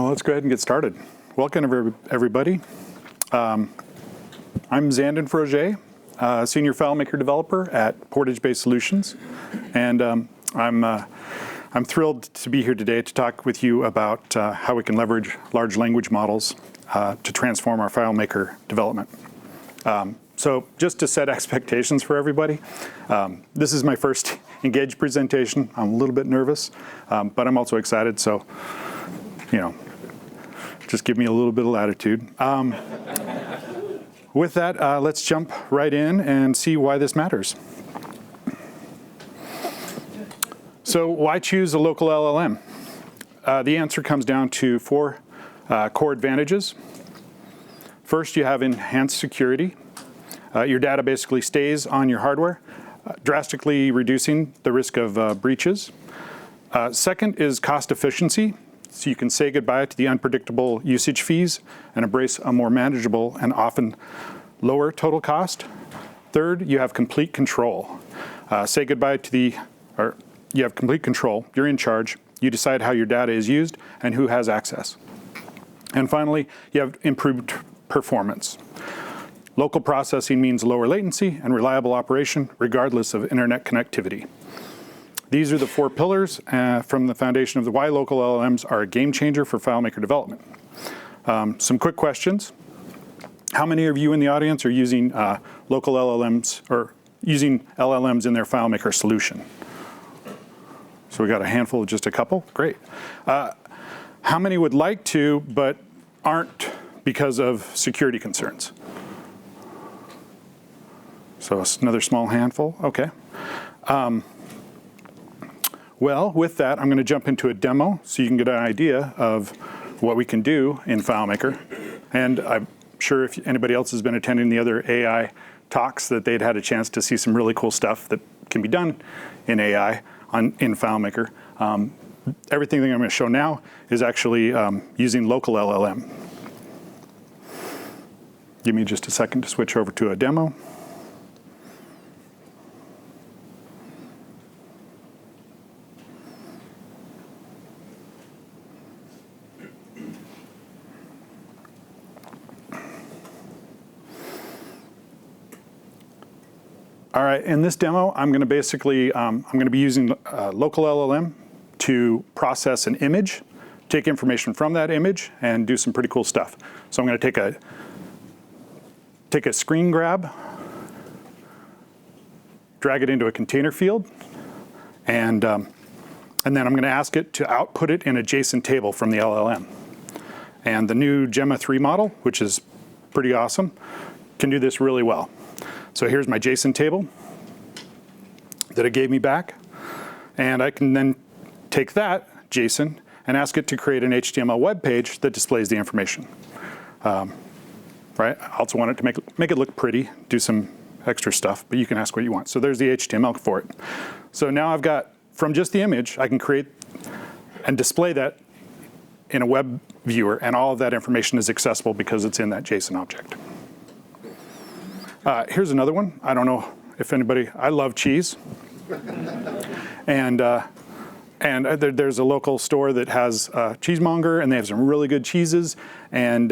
Well, let's go ahead and get started. Welcome, everybody. I'm Zandon Frogget, Senior FileMaker Developer at Portage-based Solutions, and I'm thrilled to be here today to talk with you about how we can leverage large language models to transform our FileMaker development. So just to set expectations for everybody, this is my first Engage presentation. I'm a little bit nervous, but I'm also excited, so just give me a little bit of latitude. With that, let's jump right in and see why this matters. So why choose a local LLM? The answer comes down to four core advantages. First, you have enhanced security. Your data basically stays on your hardware, drastically reducing the risk of breaches. Second is cost efficiency. So you can say goodbye to the unpredictable usage fees and embrace a more manageable and often lower total cost. Third, you have complete control. Say goodbye to you have complete control. You're in charge. You decide how your data is used and who has access. And finally, you have improved performance. Local processing means lower latency and reliable operation regardless of internet connectivity. These are the four pillars from the foundation of the why local LLMs are a game changer for FileMaker development. Some quick questions. How many of you in the audience are using local LLMs or using LLMs in their FileMaker solution? So we got a handful of just a couple. Great. How many would like to but aren't because of security concerns? So it's another small handful. Okay. Well, with that, I'm going to jump into a demo so you can get an idea of what we can do in FileMaker. And I'm sure if anybody else has been attending the other AI talks that they'd had a chance to see some really cool stuff that can be done in AI in FileMaker. Everything that I'm going to show now is actually using local LLM. Give me just a second to switch over to a demo. All right, in this demo, I'm going to basically, I'm going to be using local LLM to process an image, take information from that image, and do some pretty cool stuff. So I'm going to take a screen grab, drag it into a container field, and then I'm going to ask it to output it in a JSON table from the LLM. And the new Gemma 3 model, which is pretty awesome, can do this really well. So here's my JSON table that it gave me back. And I can then take that JSON and ask it to create an HTML web page that displays the information. Right? I also want it to make it look pretty, do some extra stuff, but you can ask what you want. So there's the HTML for it. So now I've got, from just the image, I can create and display that in a web viewer, and all of that information is accessible because it's in that JSON object. Here's another one. I don't know if anybody, I love cheese. And there's a local store that has a cheesemonger, and they have some really good cheeses. And,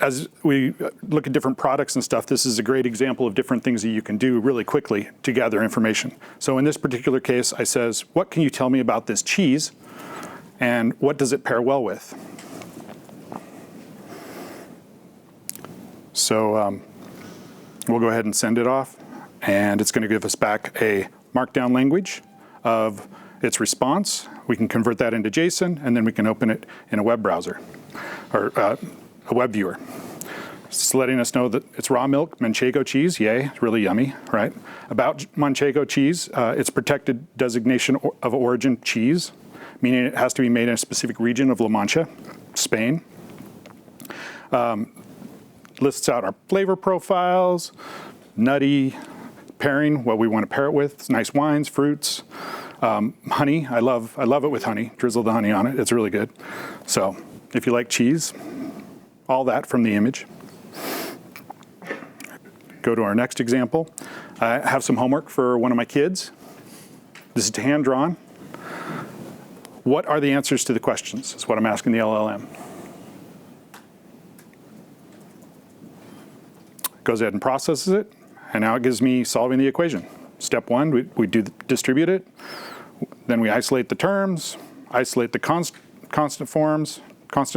as we look at different products and stuff, this is a great example of different things that you can do really quickly to gather information. So in this particular case, I says, what can you tell me about this cheese? And what does it pair well with? So we'll go ahead and send it off, and it's going to give us back a markdown language of its response. We can convert that into JSON, and then we can open it in a web browser, or a web viewer. It's letting us know that it's raw milk, Manchego cheese, yay, it's really yummy, right? About Manchego cheese, it's protected designation of origin cheese, meaning it has to be made in a specific region of La Mancha, Spain. Lists out our flavor profiles, nutty, pairing, what we want to pair it with. It's nice wines, fruits, honey. I love it with honey. Drizzle the honey on it. It's really good. So if you like cheese, all that from the image. Go to our next example. I have some homework for one of my kids. This is hand drawn. What are the answers to the questions, is what I'm asking the LLM. Goes ahead and processes it, and now it gives me solving the equation. Step one, we distribute it, then we isolate the terms, isolate the constant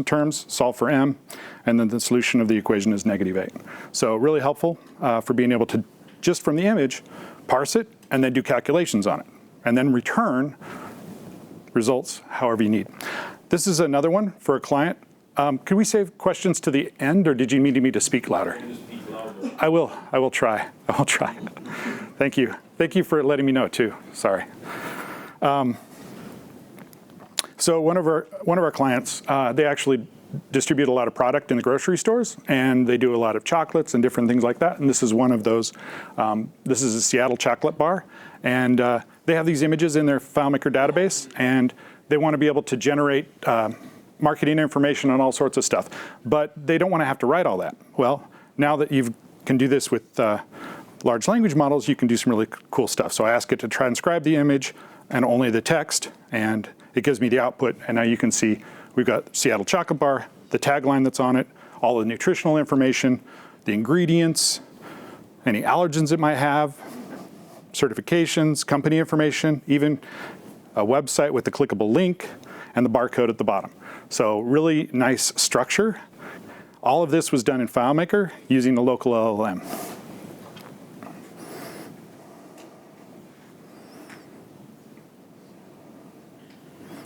terms, solve for m, and then the solution of the equation is -8. So really helpful for being able to, just from the image, parse it, and then do calculations on it, and then return results however you need. This is another one for a client. Could we save questions to the end, or did you need me to speak louder? I will try. I will try. Thank you. Thank you for letting me know too. Sorry. So one of our clients, they actually distribute a lot of product in the grocery stores, and they do a lot of chocolates and different things like that. And this is one of those. This is a Seattle chocolate bar, and they have these images in their FileMaker database, and they want to be able to generate marketing information on all sorts of stuff, but they don't want to have to write all that. Well, now that you can do this with large language models, you can do some really cool stuff. So I ask it to transcribe the image and only the text, and it gives me the output. And now you can see we've got Seattle chocolate bar, the tagline that's on it, all the nutritional information, the ingredients, any allergens it might have, certifications, company information, even a website with a clickable link, and the barcode at the bottom. So really nice structure. All of this was done in FileMaker using the local LLM.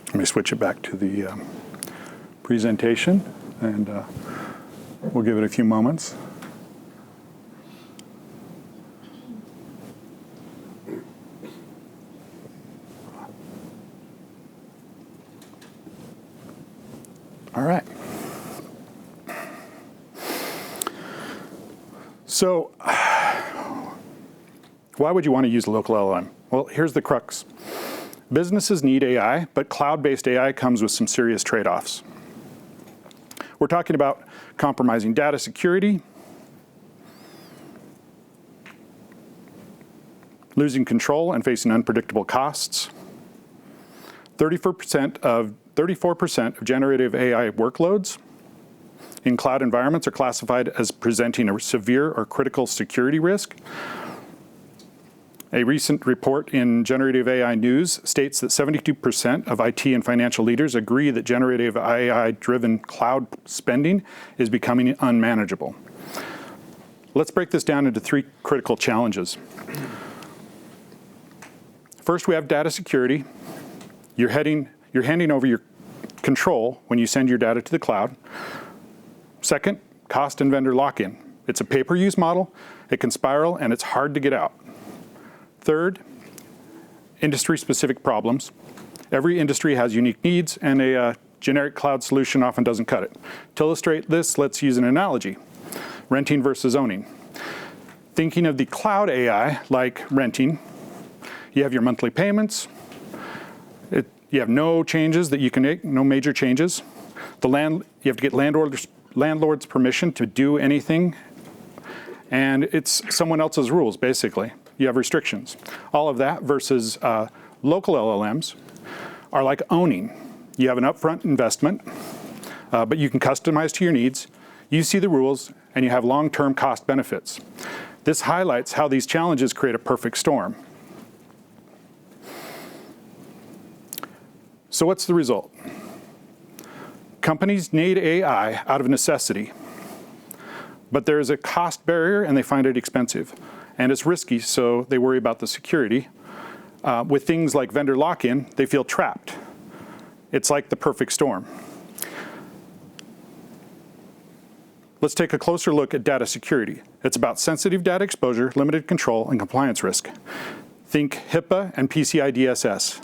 Let me switch it back to the presentation, and we'll give it a few moments. All right. So why would you want to use a local LLM? Well, here's the crux. Businesses need AI, but cloud-based AI comes with some serious trade-offs. We're talking about compromising data security, losing control and facing unpredictable costs. 34% of generative AI workloads in cloud environments are classified as presenting a severe or critical security risk. A recent report in Generative AI News states that 72% of IT and financial leaders agree that generative AI-driven cloud spending is becoming unmanageable. Let's break this down into 3 critical challenges. First, we have data security. You're handing over your control when you send your data to the cloud. Second, cost and vendor lock-in. It's a pay-per-use model, it can spiral, and it's hard to get out. Third, industry-specific problems. Every industry has unique needs, and a generic cloud solution often doesn't cut it. To illustrate this, let's use an analogy: renting versus owning. Thinking of the cloud AI like renting, you have your monthly payments, you have no changes that you can make, no major changes. You have to get landlord's permission to do anything, and it's someone else's rules, basically. You have restrictions. All of that versus local LLMs are like owning. You have an upfront investment, but you can customize to your needs. You see the rules, and you have long-term cost benefits. This highlights how these challenges create a perfect storm. So what's the result? Companies need AI out of necessity, but there is a cost barrier, and they find it expensive. And it's risky, so they worry about the security. With things like vendor lock-in, they feel trapped. It's like the perfect storm. Let's take a closer look at data security. It's about sensitive data exposure, limited control, and compliance risk. Think HIPAA and PCI DSS.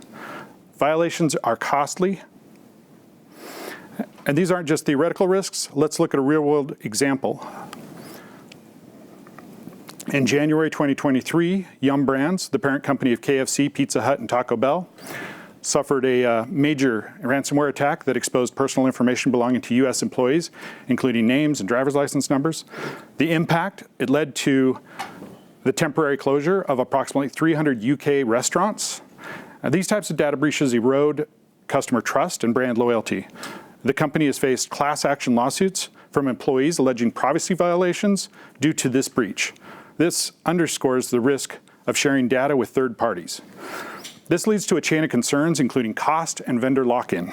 Violations are costly. And these aren't just theoretical risks. Let's look at a real-world example. In January 2023, Yum Brands, the parent company of KFC, Pizza Hut, and Taco Bell, suffered a major ransomware attack that exposed personal information belonging to U.S. employees, including names and driver's license numbers. The impact, it led to the temporary closure of approximately 300 UK restaurants. These types of data breaches erode customer trust and brand loyalty. The company has faced class action lawsuits from employees alleging privacy violations due to this breach. This underscores the risk of sharing data with third parties. This leads to a chain of concerns, including cost and vendor lock-in.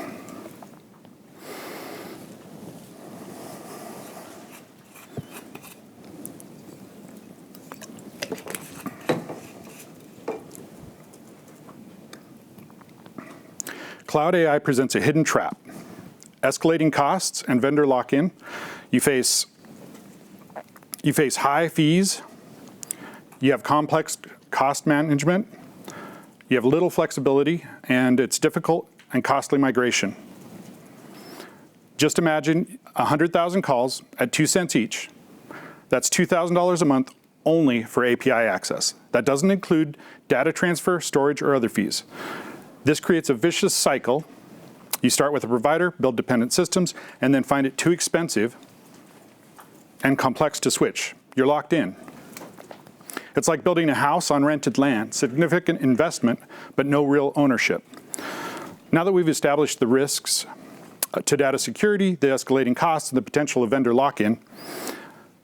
Cloud AI presents a hidden trap. Escalating costs and vendor lock-in. You face high fees. You have complex cost management. You have little flexibility, and it's difficult and costly migration. Just imagine 100,000 calls at 2 cents each. That's $2,000 a month only for API access. That doesn't include data transfer, storage, or other fees. This creates a vicious cycle. You start with a provider, build dependent systems, and then find it too expensive and complex to switch. You're locked in. It's like building a house on rented land, significant investment, but no real ownership. Now that we've established the risks to data security, the escalating costs, and the potential of vendor lock-in,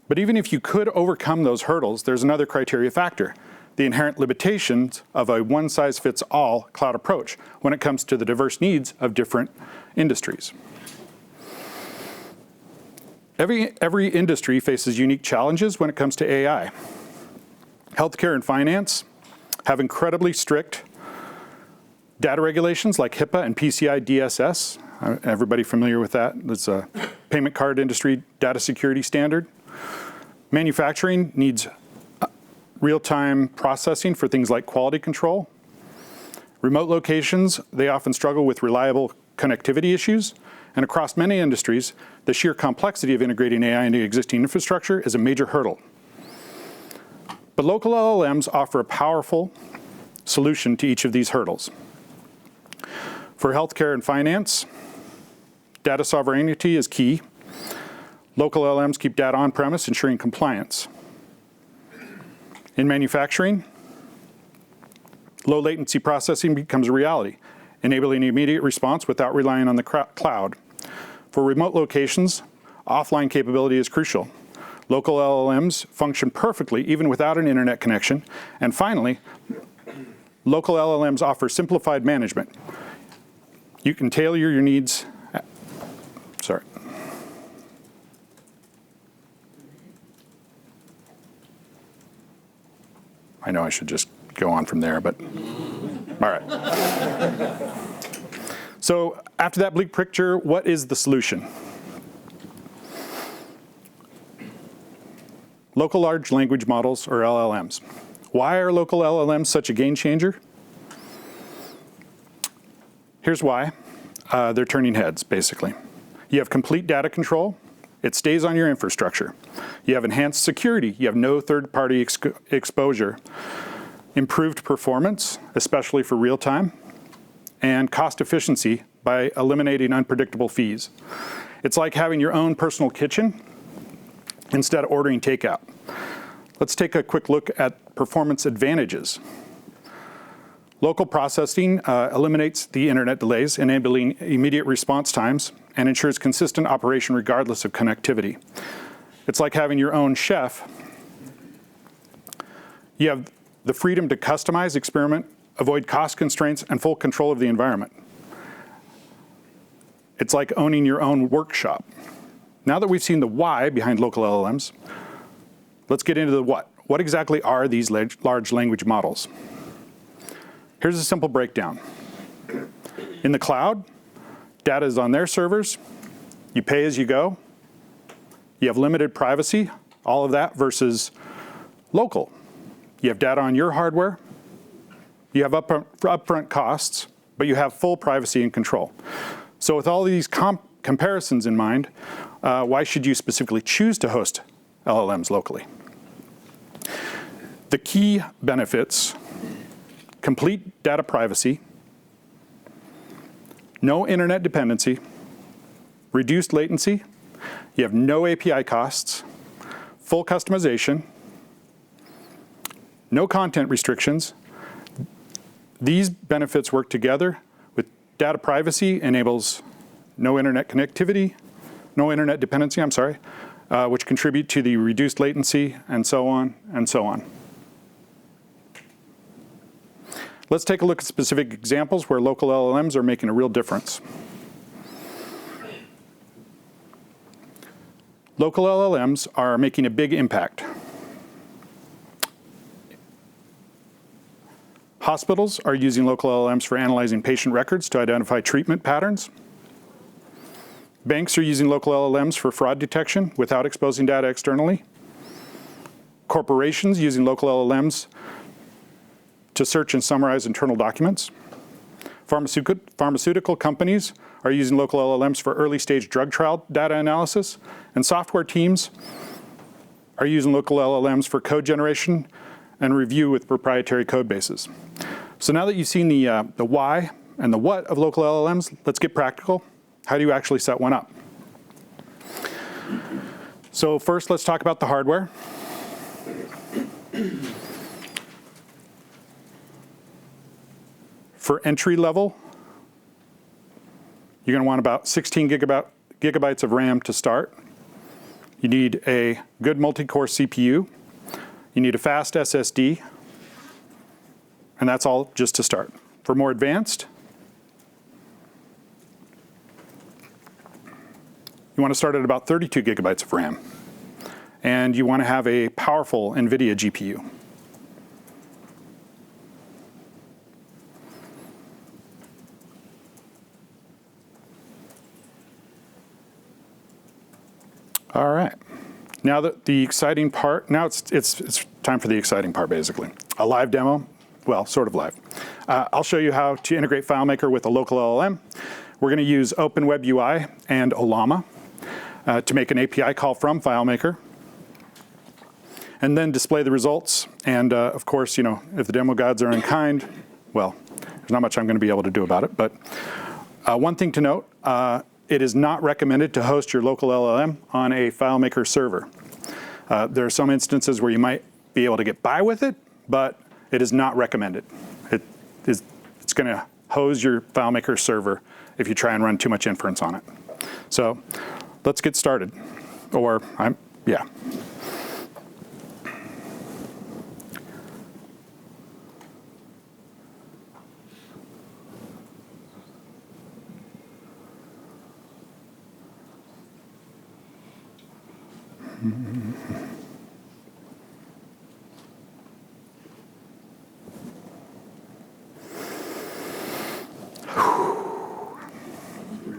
but even if you could overcome those hurdles, there's another criteria factor: the inherent limitations of a one-size-fits-all cloud approach when it comes to the diverse needs of different industries. Every industry faces unique challenges when it comes to AI. Healthcare and finance have incredibly strict data regulations like HIPAA and PCI DSS. Everybody familiar with that? It's a payment card industry data security standard. Manufacturing needs real-time processing for things like quality control. Remote locations, they often struggle with reliable connectivity issues. And across many industries, the sheer complexity of integrating AI into existing infrastructure is a major hurdle. But local LLMs offer a powerful solution to each of these hurdles. For healthcare and finance, data sovereignty is key. Local LLMs keep data on-premise, ensuring compliance. In manufacturing, low latency processing becomes a reality, enabling immediate response without relying on the cloud. For remote locations, offline capability is crucial. Local LLMs function perfectly even without an internet connection. And finally, local LLMs offer simplified management. You can tailor your needs. Sorry. I know I should just go on from there, but all right. So after that bleak picture, what is the solution? Local large language models, or LLMs. Why are local LLMs such a game changer? Here's why. They're turning heads, basically. You have complete data control. It stays on your infrastructure. You have enhanced security. You have no third-party exposure. Improved performance, especially for real-time. And cost efficiency by eliminating unpredictable fees. It's like having your own personal kitchen instead of ordering takeout. Let's take a quick look at performance advantages. Local processing eliminates the internet delays, enabling immediate response times, and ensures consistent operation regardless of connectivity. It's like having your own chef. You have the freedom to customize, experiment, avoid cost constraints, and full control of the environment. It's like owning your own workshop. Now that we've seen the why behind local LLMs, let's get into the what. What exactly are these large language models? Here's a simple breakdown. In the cloud, data is on their servers. You pay as you go. You have limited privacy, all of that, versus local. You have data on your hardware. You have upfront costs, but you have full privacy and control. So with all these comparisons in mind, why should you specifically choose to host LLMs locally? The key benefits: complete data privacy, no internet dependency, reduced latency, you have no API costs, full customization, no content restrictions. These benefits work together with Data privacy enables no internet dependency, which contribute to the reduced latency, and so on and so on. Let's take a look at specific examples where local LLMs are making a real difference. Local LLMs are making a big impact. Hospitals are using local LLMs for analyzing patient records to identify treatment patterns. Banks are using local LLMs for fraud detection without exposing data externally. Corporations using local LLMs to search and summarize internal documents. Pharmaceutical companies are using local LLMs for early-stage drug trial data analysis, and software teams are using local LLMs for code generation and review with proprietary code bases. So now that you've seen the why and the what of local LLMs, let's get practical. How do you actually set one up? So first, let's talk about the hardware. For entry level, you're going to want about 16 gigabytes of RAM to start. You need a good multi-core CPU. You need a fast SSD. And that's all just to start. For more advanced, you want to start at about 32 gigabytes of RAM. And you want to have a powerful NVIDIA GPU. All right. Now that the exciting part, now it's time for the exciting part, basically. A live demo, well, sort of live. I'll show you how to integrate FileMaker with a local LLM. We're going to use OpenWebUI and Ollama to make an API call from FileMaker, and then display the results. And of course, if the demo gods are unkind, well, there's not much I'm going to be able to do about it. But one thing to note, it is not recommended to host your local LLM on a FileMaker server. There are some instances where you might be able to get by with it, but it is not recommended. It's going to hose your FileMaker server if you try and run too much inference on it. So let's get started. Yeah.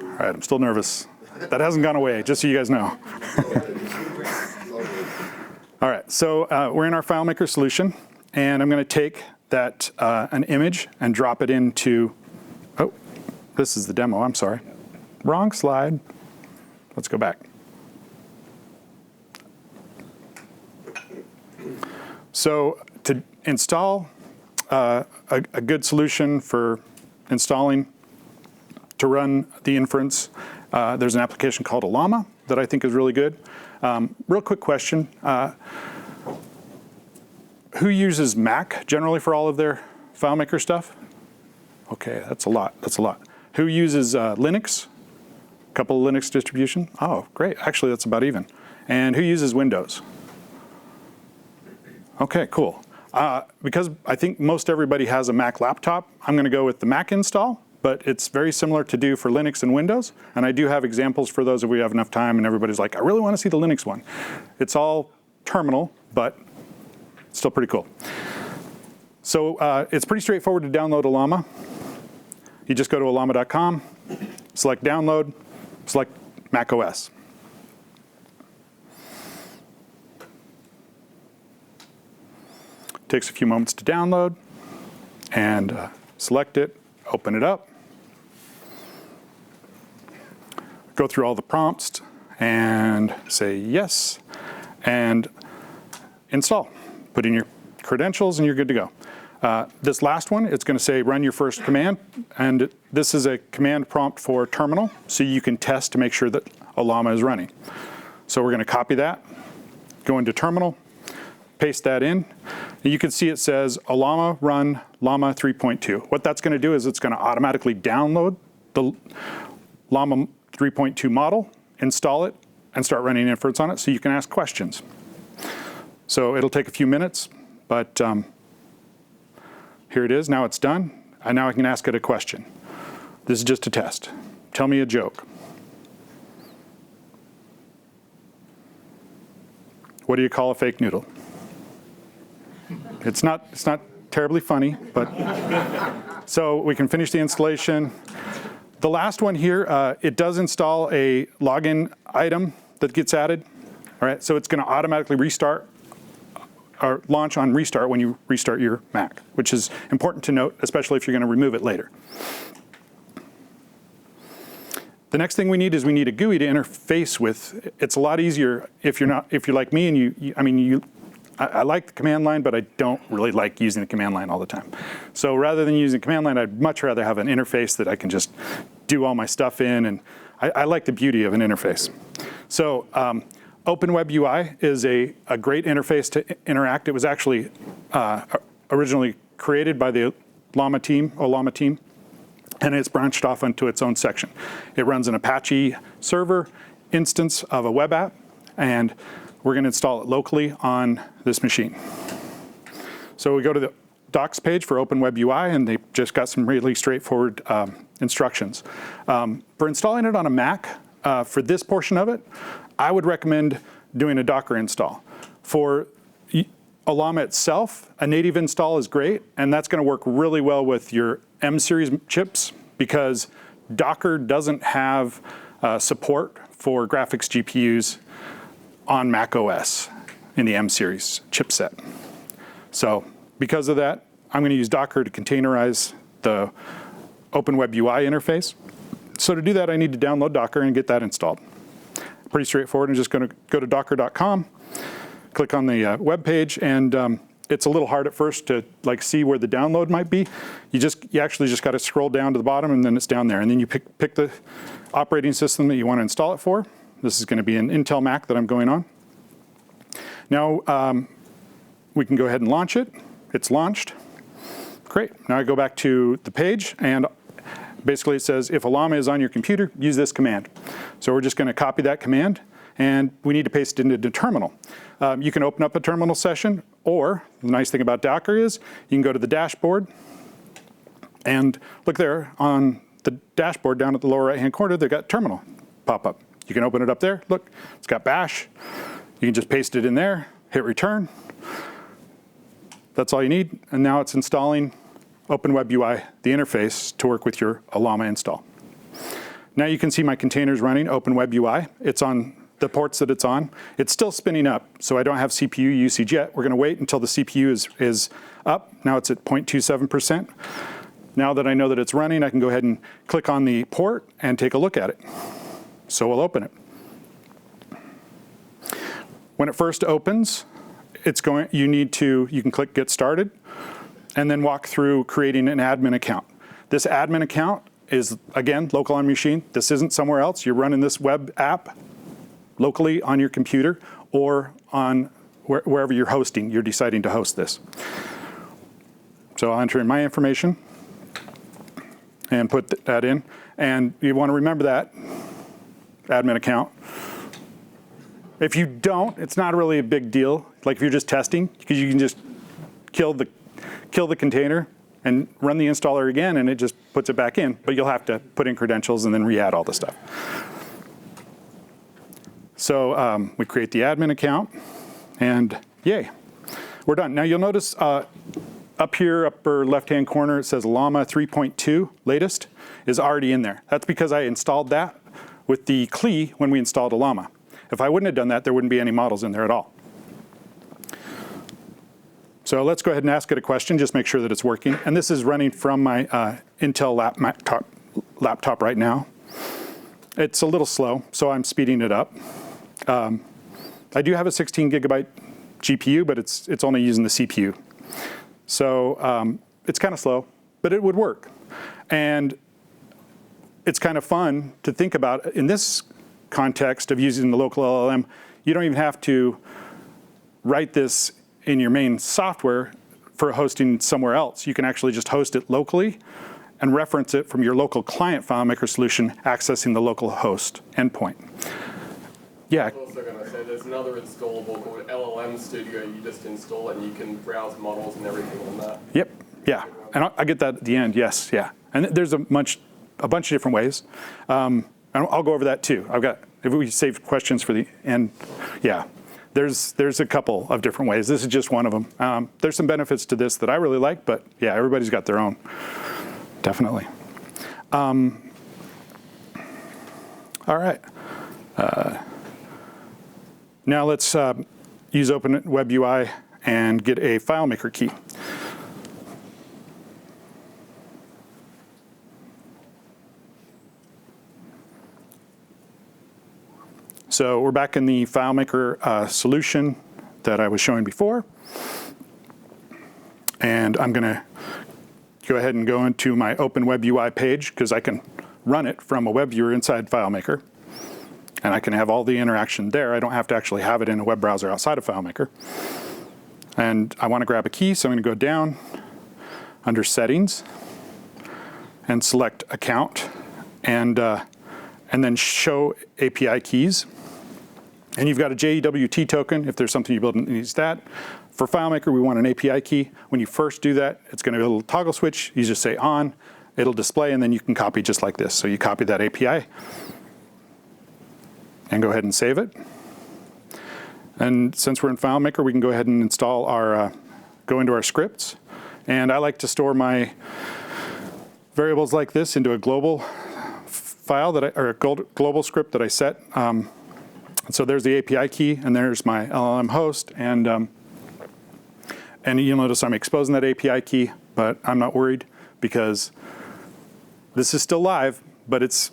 All right, I'm still nervous. That hasn't gone away, just so you guys know. All right, so we're in our FileMaker solution, and I'm going to take that an image and drop it into, oh, this is the demo, I'm sorry. Wrong slide. Let's go back. So to install a good solution for installing to run the inference, there's an application called Ollama that I think is really good. Real quick question. Who uses Mac generally for all of their FileMaker stuff? Okay, that's a lot. That's a lot. Who uses Linux? A couple of Linux distribution? Oh, great. Actually, that's about even. And who uses Windows? Okay, cool. Because I think most everybody has a Mac laptop, I'm going to go with the Mac install, but it's very similar to do for Linux and Windows. And I do have examples for those if we have enough time and everybody's like, I really want to see the Linux one. It's all terminal, but still pretty cool. So it's pretty straightforward to download Ollama. You just go to ollama.com, select download, select Mac OS. Takes a few moments to download, and select it, open it up, go through all the prompts, and say yes, and install. Put in your credentials, and you're good to go. This last one, it's going to say run your first command, and this is a command prompt for terminal, so you can test to make sure that Ollama is running. So we're going to copy that, go into terminal, paste that in. And you can see it says Llama run Llama 3.2. What that's going to do is it's going to automatically download the Llama 3.2 model, install it, and start running inference on it so you can ask questions. So it'll take a few minutes, but here it is. Now it's done. And now I can ask it a question. This is just a test. Tell me a joke. What do you call a fake noodle? It's not terribly funny, but so we can finish the installation. The last one here, it does install a login item that gets added. All right, so it's going to automatically restart or launch on restart when you restart your Mac, which is important to note, especially if you're going to remove it later. The next thing we need is we need a GUI to interface with. It's a lot easier if you're like me and I like the command line, but I don't really like using the command line all the time. So rather than using command line, I'd much rather have an interface that I can just do all my stuff in, and I like the beauty of an interface. So OpenWeb UI is a great interface to interact. It was actually originally created by the Llama team, and it's branched off into its own section. It runs an Apache server instance of a web app, and we're going to install it locally on this machine. So we go to the docs page for OpenWeb UI, and they just got some really straightforward instructions. For installing it on a Mac, for this portion of it, I would recommend doing a Docker install. For Llama itself, a native install is great, and that's going to work really well with your M-series chips because Docker doesn't have support for graphics GPUs on Mac OS in the M-series chipset. So because of that, I'm going to use Docker to containerize the OpenWeb UI interface. So to do that, I need to download Docker and get that installed. Pretty straightforward. I'm just going to go to docker.com, click on the web page, and it's a little hard at first to see where the download might be. You actually just got to scroll down to the bottom, and then it's down there. And then you pick the operating system that you want to install it for. This is going to be an Intel Mac that I'm going on. Now we can go ahead and launch it. It's launched. Great. Now I go back to the page, and basically it says if a Llama is on your computer, use this command. So we're just going to copy that command, and we need to paste it into the terminal. You can open up a terminal session, or the nice thing about Docker is you can go to the dashboard, and look there on the dashboard down at the lower right-hand corner, they've got terminal pop up. You can open it up there. Look, it's got bash. You can just paste it in there, hit return. That's all you need, and now it's installing OpenWeb UI, the interface to work with your Llama install. Now you can see my containers running OpenWeb UI. It's on the ports that it's on. It's still spinning up, so I don't have CPU usage yet. We're going to wait until the CPU is up. Now it's at 0.27%. Now that I know that it's running, I can go ahead and click on the port and take a look at it. So we'll open it. When it first opens, you can click Get Started, and then walk through creating an admin account. This admin account is, again, local on your machine. This isn't somewhere else. You're running this web app locally on your computer or on wherever you're deciding to host this. So I'll enter in my information and put that in. And you want to remember that admin account. If you don't, it's not really a big deal. Like if you're just testing, because you can just kill the container and run the installer again, and it just puts it back in. But you'll have to put in credentials and then re-add all the stuff. So we create the admin account, and yay, we're done. Now you'll notice up here, upper left-hand corner, it says Llama 3.2 latest is already in there. That's because I installed that with the CLI when we installed a Llama. If I wouldn't have done that, there wouldn't be any models in there at all. So let's go ahead and ask it a question, just make sure that it's working. And this is running from my Intel laptop right now. It's a little slow, so I'm speeding it up. I do have a 16 gigabyte GPU, but it's only using the CPU. So it's kind of slow, but it would work. And it's kind of fun to think about in this context of using the local LLM. You don't even have to write this in your main software for hosting somewhere else, you can actually just host it locally and reference it from your local client FileMaker solution accessing the local host endpoint. Yeah. I was also going to say there's another installable called LLM Studio. You just install it and you can browse models and everything on that. Yep. Yeah. And I get that at the end. Yes. Yeah. And there's a bunch of different ways. And I'll go over that too. If we save questions for the end, yeah. There's a couple of different ways. This is just one of them. There's some benefits to this that I really like, but yeah, everybody's got their own. Definitely. All right. Now let's use Open Web UI and get a FileMaker key. So we're back in the FileMaker solution that I was showing before. And I'm going to go ahead and go into my Open Web UI page because I can run it from a web viewer inside FileMaker. And I can have all the interaction there. I don't have to actually have it in a web browser outside of FileMaker. And I want to grab a key, so I'm going to go down under Settings and select Account and then Show API Keys. And you've got a JWT token if there's something you build that needs that. For FileMaker, we want an API key. When you first do that, it's going to be a little toggle switch. You just say on, it'll display, and then you can copy just like this. So you copy that API and go ahead and save it. And since we're in FileMaker, we can go ahead and install go into our scripts. And I like to store my variables like this into a global file or a global script that I set. So there's the API key, and there's my LLM host, and you'll notice I'm exposing that API key, but I'm not worried because this is still live, but it's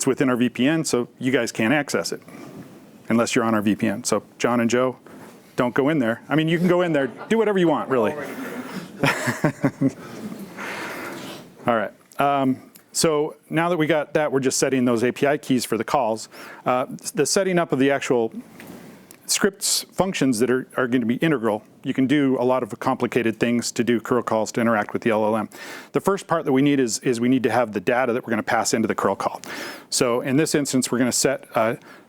within our VPN, so you guys can't access it unless you're on our VPN. So John and Joe, don't go in there. I mean, you can go in there, do whatever you want, really. All right. So now that we got that, we're just setting those API keys for the calls. The setting up of the actual scripts functions that are going to be integral. You can do a lot of complicated things to do curl calls to interact with the LLM. The first part that we need is we need to have the data that we're going to pass into the curl call. So in this instance, we're going to set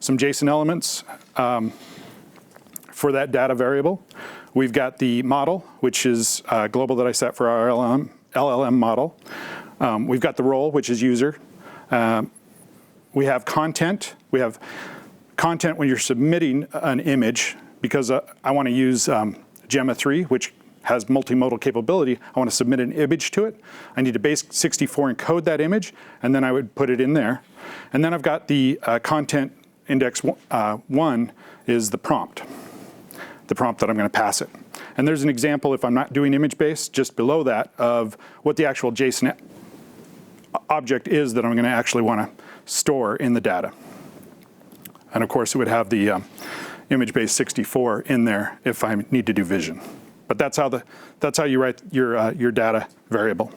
some JSON elements for that data variable. We've got the model, which is global that I set for our LLM model. We've got the role, which is user. We have content. We have content when you're submitting an image, because I want to use Gemma 3, which has multimodal capability. I want to submit an image to it. I need to base64 encode that image, and then I would put it in there. And then I've got the content index 1 is the prompt that I'm going to pass it. And there's an example, if I'm not doing image-based, just below that, of what the actual JSON object is that I'm going to actually want to store in the data. And of course, it would have the image-based 64 in there if I need to do vision. But that's how you write your data variable.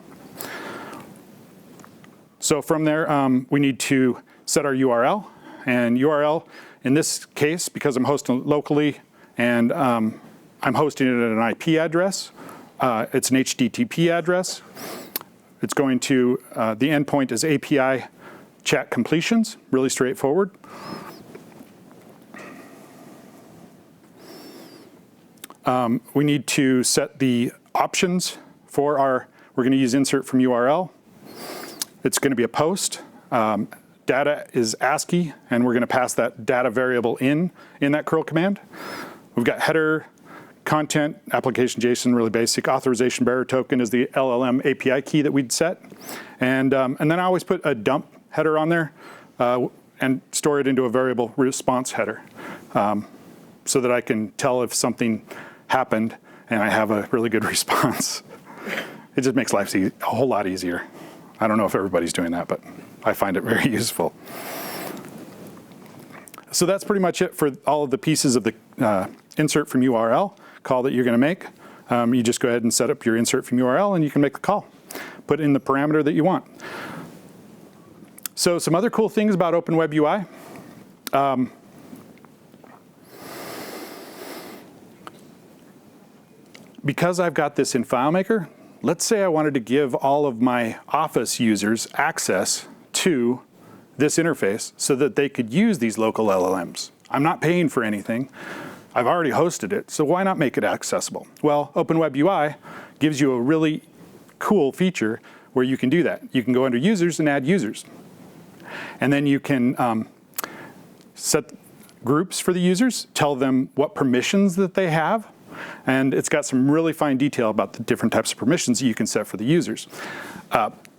So from there, we need to set our URL. And URL, in this case, because I'm hosting locally and I'm hosting it at an IP address, it's an HTTP address. It's going to, the endpoint is API chat completions, really straightforward. We need to set the options for we're going to use insert from URL. It's going to be a post. Data is ASCII, and we're going to pass that data variable in that curl command. We've got header, content, application JSON, really basic. Authorization bearer token is the LLM API key that we'd set. And then I always put a dump header on there and store it into a variable response header so that I can tell if something happened and I have a really good response. It just makes life a whole lot easier. I don't know if everybody's doing that, but I find it very useful. So that's pretty much it for all of the pieces of the insert from URL call that you're going to make. You just go ahead and set up your insert from URL and you can make the call. Put in the parameter that you want. So some other cool things about Open Web UI. because I've got this in FileMaker, let's say I wanted to give all of my Office users access to this interface so that they could use these local LLMs. I'm not paying for anything. I've already hosted it, so why not make it accessible? Well, OpenWebUI gives you a really cool feature where you can do that. You can go under Users and add users. And then you can set groups for the users, tell them what permissions that they have, and it's got some really fine detail about the different types of permissions that you can set for the users.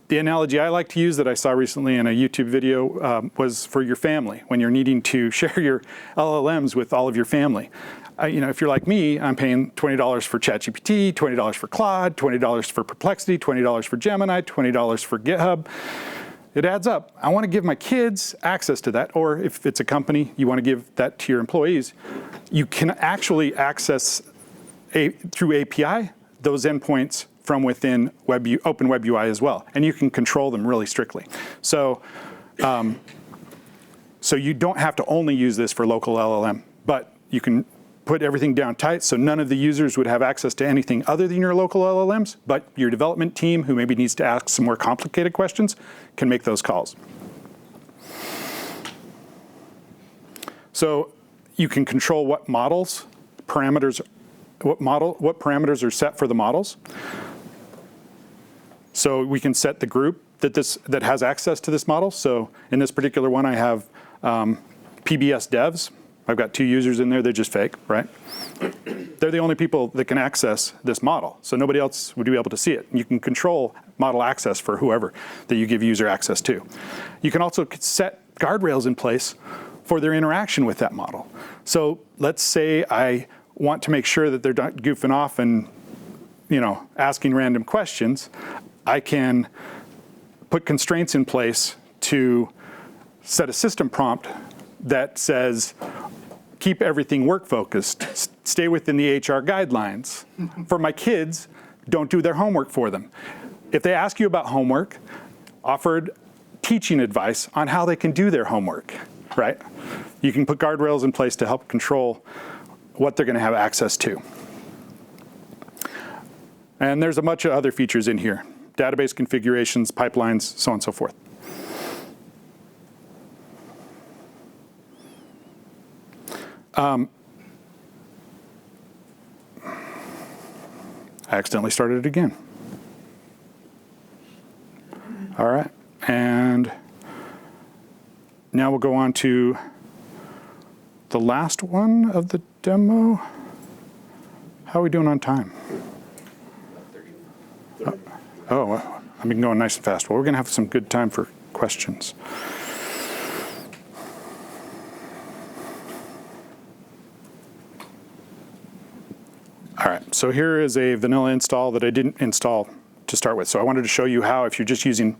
The analogy I like to use that I saw recently in a YouTube video was for your family, when you're needing to share your LLMs with all of your family. If you're like me, I'm paying $20 for ChatGPT, $20 for Claude, $20 for Perplexity, $20 for Gemini, $20 for GitHub. It adds up. I want to give my kids access to that, or if it's a company, you want to give that to your employees. You can actually access through API those endpoints from within OpenWebUI as well, and you can control them really strictly. So you don't have to only use this for local LLM, but you can put everything down tight so none of the users would have access to anything other than your local LLMs, but your development team, who maybe needs to ask some more complicated questions, can make those calls. So you can control what parameters are set for the models. So we can set the group that has access to this model. So in this particular one, I have PBS devs. I've got 2 users in there, they're just fake, right? They're the only people that can access this model, so nobody else would be able to see it. You can control model access for whoever that you give user access to. You can also set guardrails in place for their interaction with that model. So let's say I want to make sure that they're not goofing off and asking random questions. I can put constraints in place to set a system prompt that says, keep everything work-focused, stay within the HR guidelines. For my kids, don't do their homework for them. If they ask you about homework, offer teaching advice on how they can do their homework, right? You can put guardrails in place to help control what they're going to have access to. And there's a bunch of other features in here. Database configurations, pipelines, so on and so forth. I accidentally started it again. All right, and now we'll go on to the last one of the demo. How are we doing on time? Oh, I've been going nice and fast. Well, we're going to have some good time for questions. All right, so here is a vanilla install that I didn't install to start with. So I wanted to show you how, if you're just using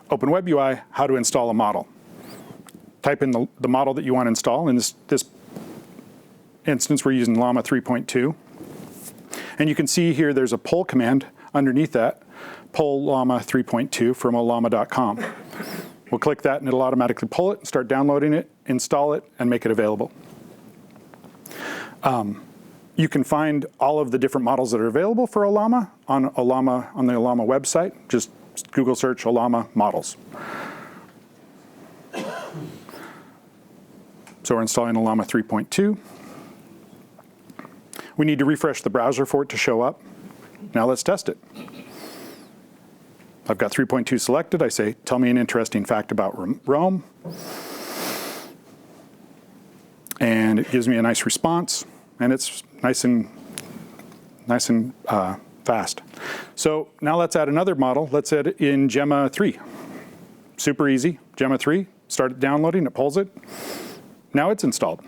OpenWebUI, how to install a model. Type in the model that you want to install. In this instance, we're using Llama 3.2. And you can see here there's a pull command underneath that, pull Llama 3.2 from ollama.com. We'll click that and it'll automatically pull it, start downloading it, install it, and make it available. You can find all of the different models that are available for Ollama on the Ollama website. Just Google search Ollama models. So we're installing Ollama 3.2. We need to refresh the browser for it to show up. Now let's test it. I've got 3.2 selected. I say, tell me an interesting fact about Rome. And it gives me a nice response. And it's nice and fast. So now let's add another model. Let's add it in Gemma 3. Super easy. Gemma 3, start downloading, it pulls it. Now it's installed.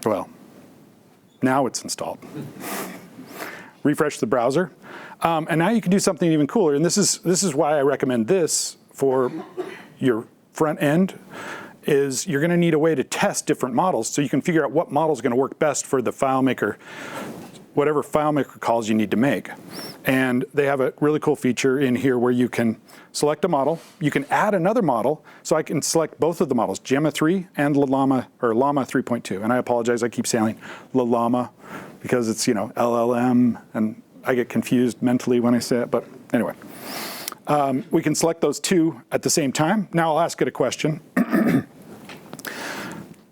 Well, now it's installed. Refresh the browser. And now you can do something even cooler. And this is why I recommend this for your front end. Is you're going to need a way to test different models so you can figure out what model is going to work best for the FileMaker whatever FileMaker calls you need to make. And they have a really cool feature in here where you can select a model, you can add another model, so I can select both of the models, Gemma 3 and Llama 3.2. And I apologize, I keep saying Llama because it's, LLM, and I get confused mentally when I say it, but anyway. We can select those two at the same time. Now I'll ask it a question.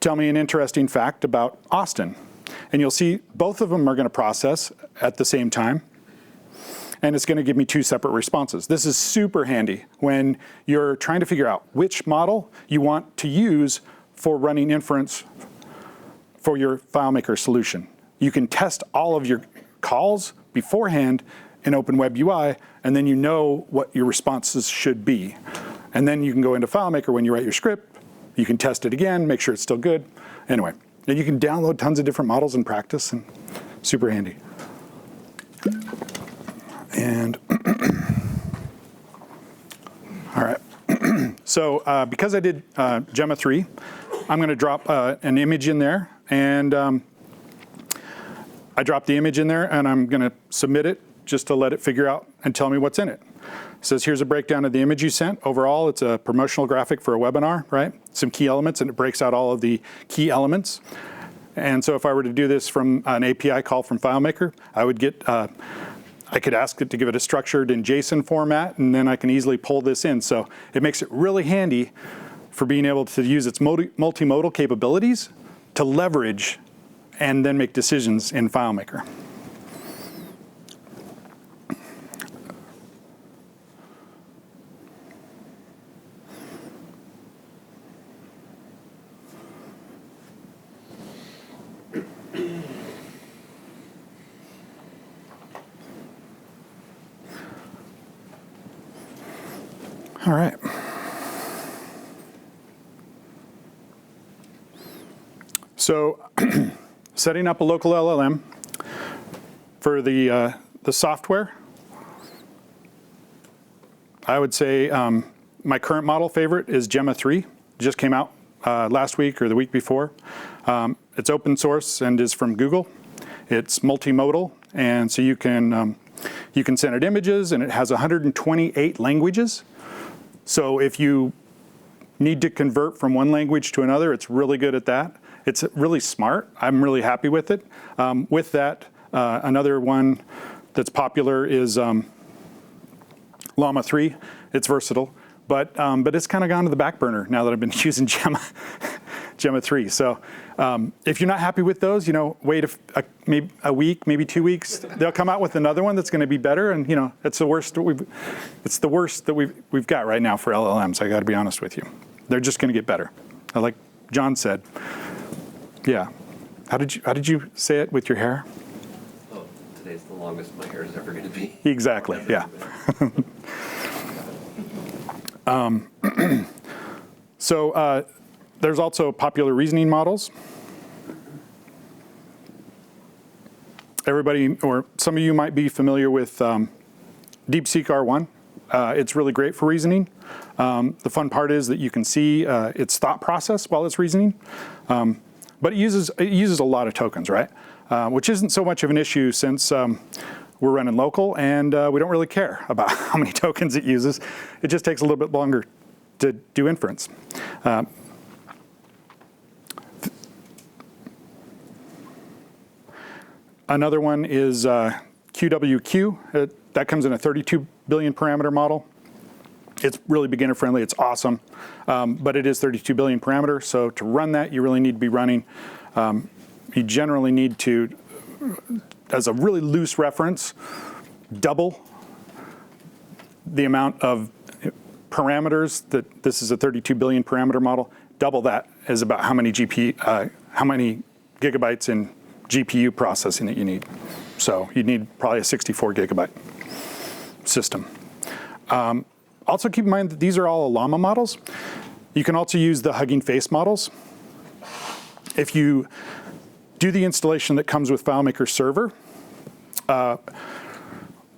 Tell me an interesting fact about Austin. And you'll see both of them are going to process at the same time. And it's going to give me two separate responses. This is super handy when you're trying to figure out which model you want to use for running inference for your FileMaker solution. You can test all of your calls beforehand in OpenWebUI, and then you know what your responses should be. And then you can go into FileMaker when you write your script. You can test it again, make sure it's still good. Anyway, and you can download tons of different models and practice, and super handy. And all right, so because I did Gemma 3, I'm going to drop an image in there, and I dropped the image in there, and I'm going to submit it just to let it figure out and tell me what's in it. It says, here's a breakdown of the image you sent. Overall, it's a promotional graphic for a webinar, right? Some key elements, and it breaks out all of the key elements. And so if I were to do this from an API call from FileMaker, I would get, I could ask it to give it a structured in JSON format, and then I can easily pull this in. So it makes it really handy for being able to use its multimodal capabilities to leverage and then make decisions in FileMaker. All right. So setting up a local LLM for the software, I would say my current model favorite is Gemma 3. It just came out last week or the week before. It's open source and is from Google. It's multimodal, and so you can send it images, and it has 128 languages. So if you need to convert from one language to another, it's really good at that. It's really smart. I'm really happy with it. With that, another one that's popular is Llama 3. It's versatile, but it's kind of gone to the back burner now that I've been using Gemma 3. So if you're not happy with those, wait maybe a week, maybe 2 weeks. They'll come out with another one that's going to be better, and it's the worst that we've got right now for LLMs. I got to be honest with you. They're just going to get better. Like John said. Yeah. How did you say it with your hair? Oh, today's the longest my hair is ever going to be. Exactly. Yeah. So there's also popular reasoning models. Everybody, or some of you might be familiar with DeepSeek R1. It's really great for reasoning. The fun part is that you can see its thought process while it's reasoning. But it uses a lot of tokens, right? Which isn't so much of an issue since we're running local, and we don't really care about how many tokens it uses. It just takes a little bit longer to do inference. Another one is QWQ. That comes in a 32 billion parameter model. It's really beginner friendly. It's awesome, but it is 32 billion parameter. So to run that, you really need to be running. You generally need to, as a really loose reference, double the amount of parameters that this is a 32 billion parameter model. Double that is about how many gigabytes in GPU processing that you need. So you need probably a 64 gigabyte system. Also keep in mind that these are all Llama models. You can also use the Hugging Face models. If you do the installation that comes with FileMaker Server, Wim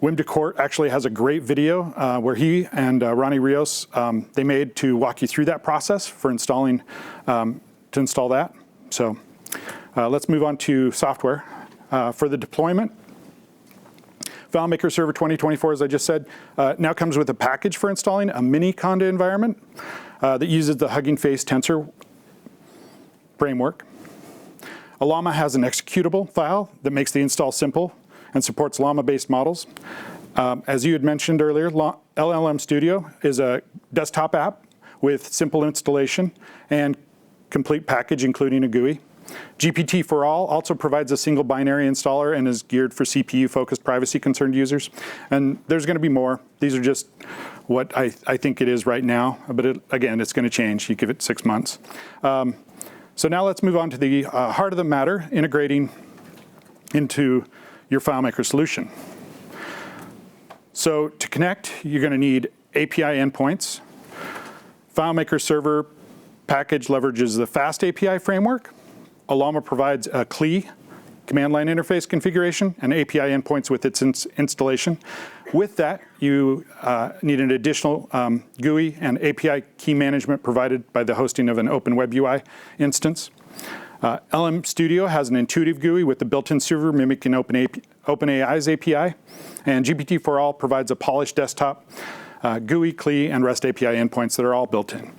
DeCourt actually has a great video where he and Ronnie Rios, they made to walk you through that process for installing, to install that. So let's move on to software. For the deployment, FileMaker Server 2024, as I just said, now comes with a package for installing a mini Conda environment that uses the Hugging Face tensor framework. Llama has an executable file that makes the install simple and supports Llama-based models. As you had mentioned earlier, LLM Studio is a desktop app with simple installation and complete package, including a GUI. GPT for All also provides a single binary installer and is geared for CPU-focused, privacy-concerned users. And there's going to be more. These are just what I think it is right now. But again, it's going to change. You give it 6 months. So now let's move on to the heart of the matter, integrating into your FileMaker solution. So to connect, you're going to need API endpoints. FileMaker Server package leverages the Fast API framework. Llama provides a CLI, command line interface configuration, and API endpoints with its installation. With that, you need an additional GUI and API key management provided by the hosting of an Open Web UI instance. LLM Studio has an intuitive GUI with the built-in server mimicking OpenAI's API. And GPT for All provides a polished desktop GUI, CLI, and REST API endpoints that are all built in.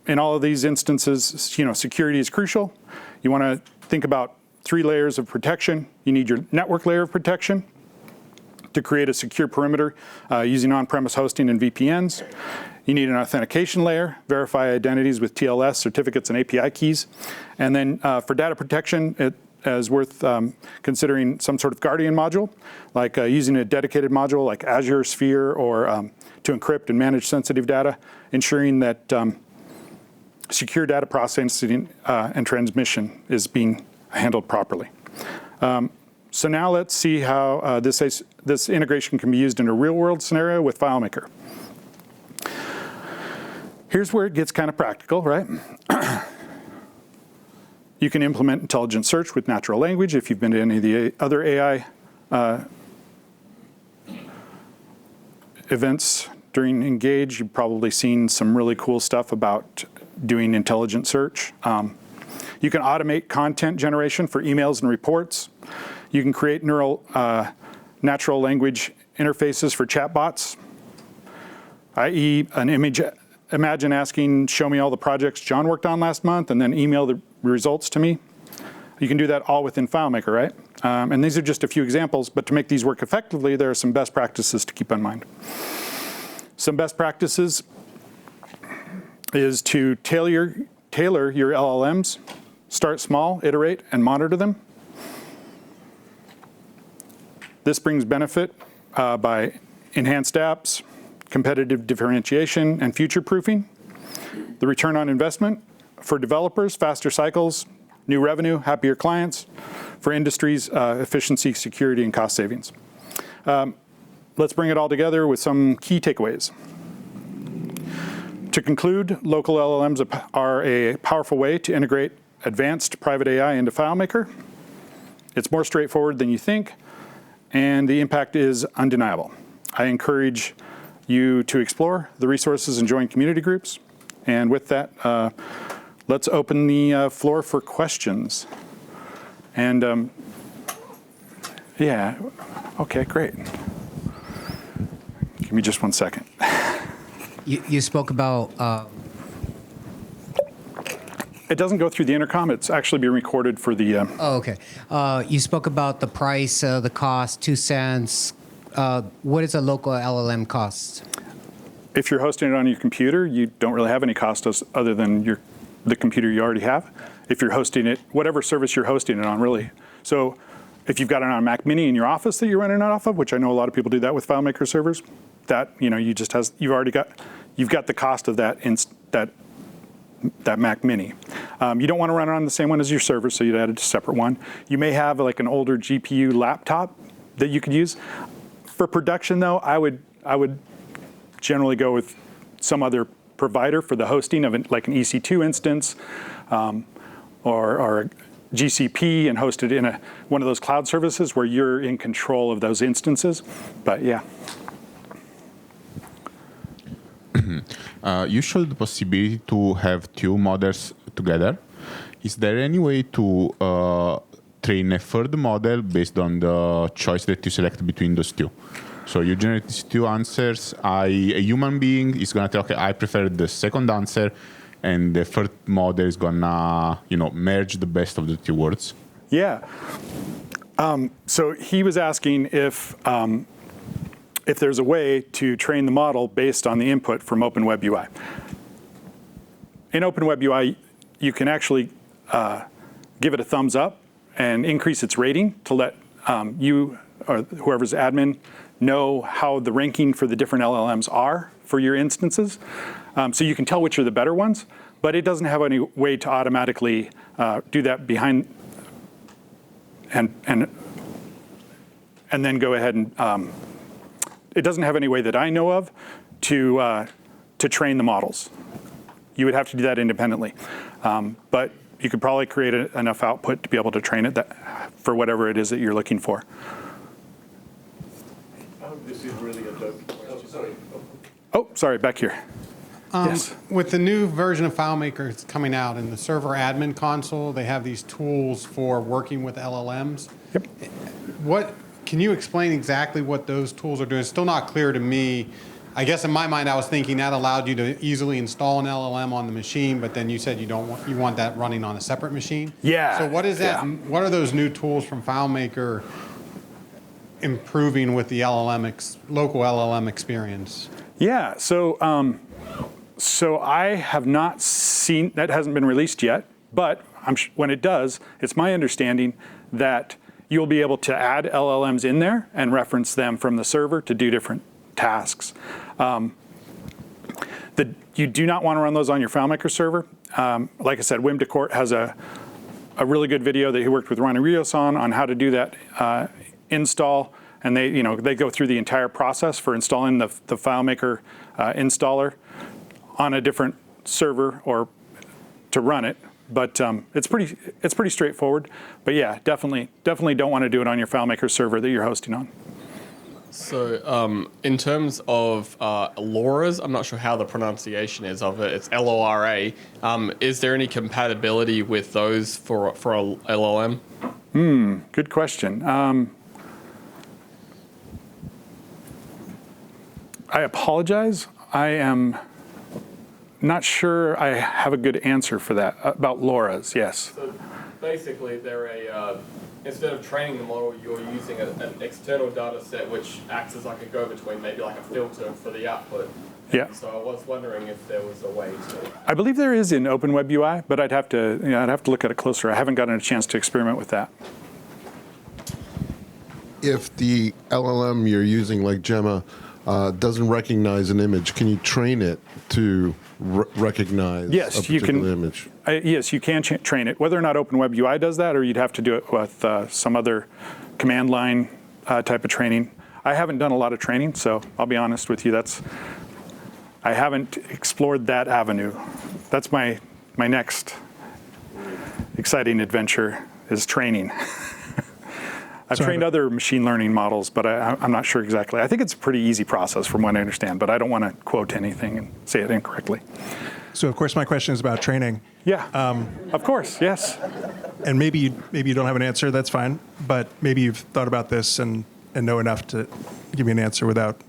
In all of these instances, security is crucial. You want to think about 3 layers of protection. You need your network layer of protection to create a secure perimeter using on-premise hosting and VPNs. You need an authentication layer, verify identities with TLS, certificates, and API keys. And then for data protection, it is worth considering some sort of guardian module, like using a dedicated module like Azure Sphere or to encrypt and manage sensitive data, ensuring that secure data processing and transmission is being handled properly. So now let's see how this integration can be used in a real-world scenario with FileMaker. Here's where it gets kind of practical, right? You can implement intelligent search with natural language. If you've been to any of the other AI events during Engage, you've probably seen some really cool stuff about doing intelligent search. You can automate content generation for emails and reports. You can create natural language interfaces for chatbots, i.e. an image. Imagine asking, show me all the projects John worked on last month, and then email the results to me. You can do that all within FileMaker, right? And these are just a few examples, but to make these work effectively, there are some best practices to keep in mind. Some best practices is to tailor your LLMs, start small, iterate, and monitor them. This brings benefit by enhanced apps, competitive differentiation, and future-proofing. The return on investment for developers, faster cycles, new revenue, happier clients. For industries, efficiency, security, and cost savings. Let's bring it all together with some key takeaways. To conclude, local LLMs are a powerful way to integrate advanced private AI into FileMaker. It's more straightforward than you think, and the impact is undeniable. I encourage you to explore the resources and join community groups. And with that, let's open the floor for questions. And yeah, okay, great. Give me just 1 second. You spoke about... It doesn't go through the intercom. It's actually being recorded for the... Oh, okay. You spoke about the price, the cost, 2 cents. What is a local LLM cost? If you're hosting it on your computer, you don't really have any cost other than the computer you already have. If you're hosting it, whatever service you're hosting it on, really. So if you've got it on a Mac Mini in your office that you're running it off of, which I know a lot of people do that with FileMaker servers, that you've got the cost of that Mac Mini. You don't want to run it on the same one as your server, so you'd add a separate one. You may have like an older GPU laptop that you could use. For production, though, I would generally go with some other provider for the hosting of like an EC2 instance or GCP, and host it in one of those cloud services where you're in control of those instances. But yeah. You showed the possibility to have 2 models together. Is there any way to train a third model based on the choice that you select between those two. So you generate these two answers. A human being is gonna tell, okay, I prefer the second answer, and the third model is gonna, merge the best of the two words. Yeah. So he was asking if there's a way to train the model based on the input from OpenWebUI. In OpenWebUI, you can actually give it a thumbs up and increase its rating to let you or whoever's admin know how the ranking for the different LLMs are for your instances. So you can tell which are the better ones, but it doesn't have any way to automatically do that behind and then go ahead and it doesn't have any way that I know of to train the models. You would have to do that independently, but you could probably create enough output to be able to train it for whatever it is that you're looking for. This is really a dope question. Sorry. Oh, sorry, back here. Yes. With the new version of FileMaker that's coming out in the server admin console, they have these tools for working with LLMs. Yep. Can you explain exactly what those tools are doing? It's still not clear to me. I guess in my mind, I was thinking that allowed you to easily install an LLM on the machine, but then you said you want that running on a separate machine. Yeah. So what is that? Yeah. What are those new tools from FileMaker improving with the local LLM experience? Yeah. So I have not seen that. Hasn't been released yet, but when it does, it's my understanding that you'll be able to add LLMs in there and reference them from the server to do different tasks. You do not want to run those on your FileMaker server. Like I said, Wim DeCourt has a really good video that he worked with Ronnie Rios on how to do that install, and they go through the entire process for installing the FileMaker installer on a different server or to run it. But it's pretty straightforward. But yeah, definitely don't want to do it on your FileMaker server that you're hosting on. So in terms of LoRa's, I'm not sure how the pronunciation is of it. It's LORA. Is there any compatibility with those for a LLM? Good question. I apologize. I am not sure I have a good answer for that about LoRa's. Yes. So basically, they're instead of training the model, you're using an external data set which acts as like a go-between, maybe like a filter for the output. Yeah. So I was wondering if there was a way to. I believe there is in OpenWebUI, but I'd have to look at it closer. I haven't gotten a chance to experiment with that. If the LLM you're using, like Gemma, doesn't recognize an image, can you train it to recognize a particular image? Yes, you can train it. Whether or not OpenWebUI does that, or you'd have to do it with some other command line type of training. I haven't done a lot of training, so I'll be honest with you. I haven't explored that avenue. That's my next exciting adventure is training. I've trained other machine learning models, but I'm not sure exactly. I think it's a pretty easy process from what I understand, but I don't want to quote anything and say it incorrectly. So, of course, my question is about training. Yeah, of course, yes. And maybe you don't have an answer, that's fine, but maybe you've thought about this and know enough to give me an answer without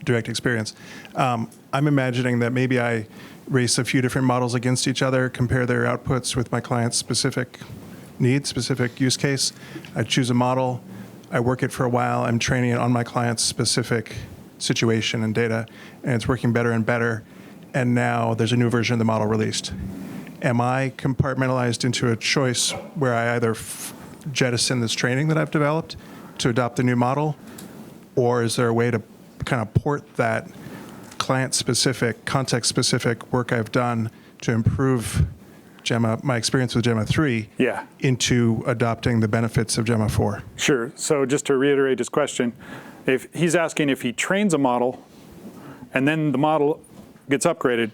direct experience. I'm imagining that maybe I race a few different models against each other, compare their outputs with my client's specific needs, specific use case. I choose a model, I work it for a while, I'm training it on my client's specific situation and data, and it's working better and better, and now there's a new version of the model released. Am I compartmentalized into a choice where I either jettison this training that I've developed to adopt the new model, or is there a way to kind of port that client-specific, context-specific work I've done to improve Gemma, my experience with Gemma 3, into adopting the benefits of Gemma 4? Sure. So just to reiterate his question, if he's asking if he trains a model and then the model gets upgraded,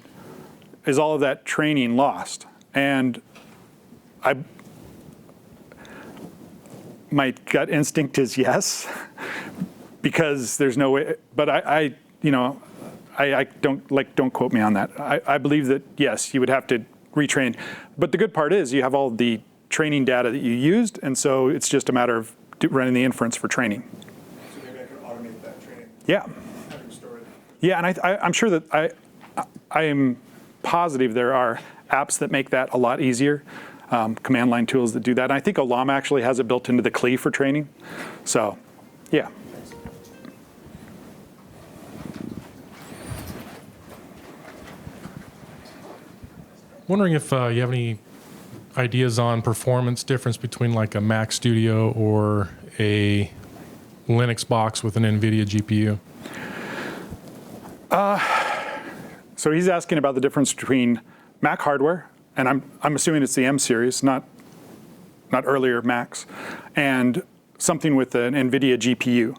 is all of that training lost? And my gut instinct is yes, because there's no way. But I don't quote me on that. I believe that yes, you would have to retrain. But the good part is you have all the training data that you used, and so it's just a matter of running the inference for training. So maybe I could automate that training. Yeah. Having stored it. Yeah, and I'm sure that I am positive there are apps that make that a lot easier, command line tools that do that. And I think Ollama actually has it built into the CLI for training. So, yeah. Wondering if you have any ideas on performance difference between like a Mac Studio or a Linux box with an NVIDIA GPU? So he's asking about the difference between Mac hardware, and I'm assuming it's the M series, not earlier Macs, and something with an NVIDIA GPU.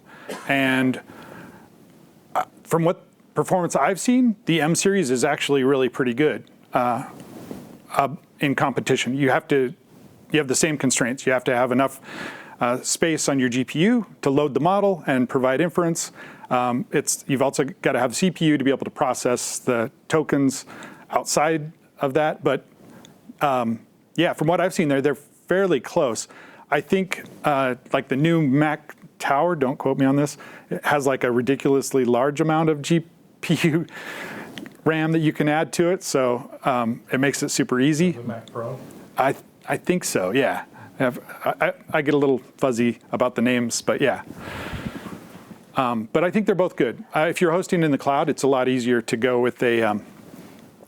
And from what performance I've seen, the M series is actually really pretty good in competition. You have the same constraints. You have to have enough space on your GPU to load the model and provide inference. You've also got to have CPU to be able to process the tokens outside of that. But yeah, from what I've seen there, they're fairly close. I think like the new Mac Tower, don't quote me on this, it has like a ridiculously large amount of GPU RAM that you can add to it, so it makes it super easy. The Mac Pro? I think so, yeah. I get a little fuzzy about the names, but yeah. But I think they're both good. If you're hosting in the cloud, it's a lot easier to go with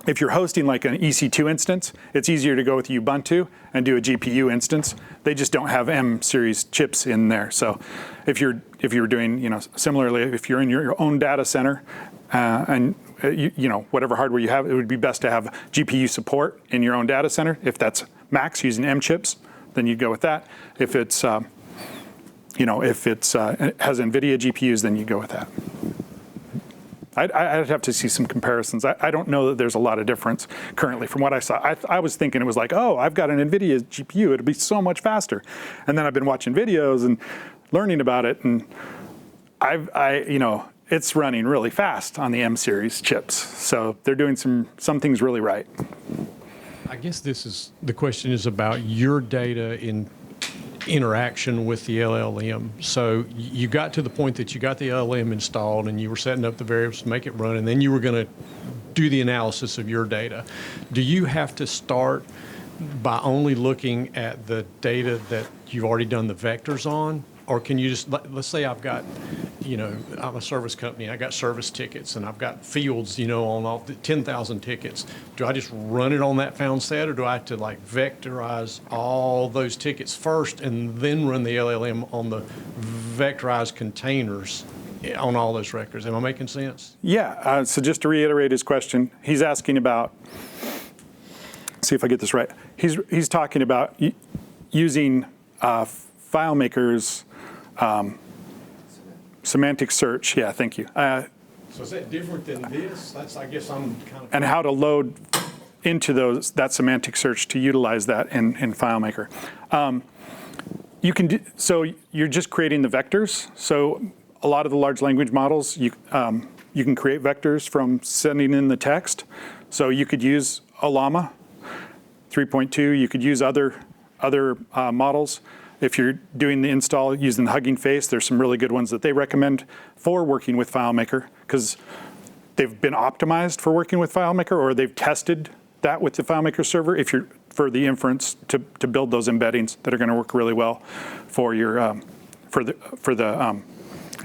if you're hosting like an EC2 instance, it's easier to go with Ubuntu and do a GPU instance. They just don't have M series chips in there. So if you're doing, similarly, if you're in your own data center and whatever hardware you have, it would be best to have GPU support in your own data center. If that's Macs using M chips, then you'd go with that. If it has NVIDIA GPUs, then you go with that. I'd have to see some comparisons. I don't know that there's a lot of difference currently from what I saw. I was thinking it was like, oh, I've got an NVIDIA GPU. It'll be so much faster. And then I've been watching videos and learning about it, and it's running really fast on the M series chips. So they're doing some things really right. I guess the question is about your data in interaction with the LLM. So you got to the point that you got the LLM installed and you were setting up the variables to make it run, and then you were going to do the analysis of your data. Do you have to start by only looking at the data that you've already done the vectors on? Or can you just, let's say I've got, I'm a service company, I got service tickets, and I've got fields, on all 10,000 tickets. Do I just run it on that found set, or do I have to vectorize all those tickets first and then run the LLM on the vectorized containers on all those records? Am I making sense? Yeah, so just to reiterate his question, he's asking about, see if I get this right. He's talking about using FileMaker's semantic search. Yeah, thank you. So is that different than this? I guess I'm kind of... And how to load into that semantic search to utilize that in FileMaker. So you're just creating the vectors. So a lot of the large language models, you can create vectors from sending in the text. So you could use Ollama 3.2. You could use other models. If you're doing the install using Hugging Face, there's some really good ones that they recommend for working with FileMaker, because they've been optimized for working with FileMaker, or they've tested that with the FileMaker server if you're for the inference to build those embeddings that are going to work really well for your and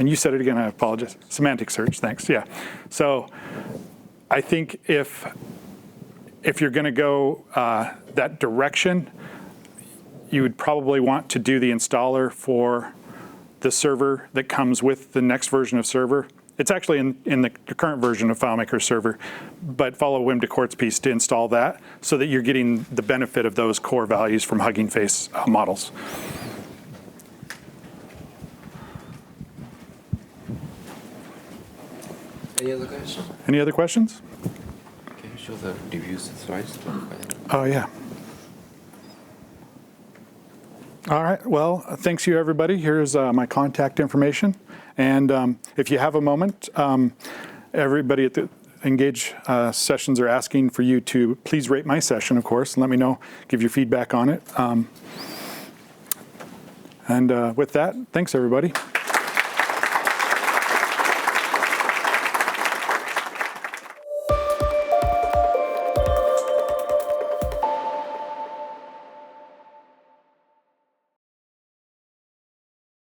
you said it again, I apologize. Semantic search, thanks. Yeah. So I think if you're going to go that direction, you would probably want to do the installer for the server that comes with the next version of server. It's actually in the current version of FileMaker server, but follow Wim de Kort's piece to install that so that you're getting the benefit of those core values from Hugging Face models. Any other questions? Any other questions? Can you show the reviews slides? Oh, yeah. All right, well, thanks you everybody. Here's my contact information. And if you have a moment, everybody at engage sessions are asking for you to please rate my session, of course, and let me know, give your feedback on it. And with that, thanks, everybody.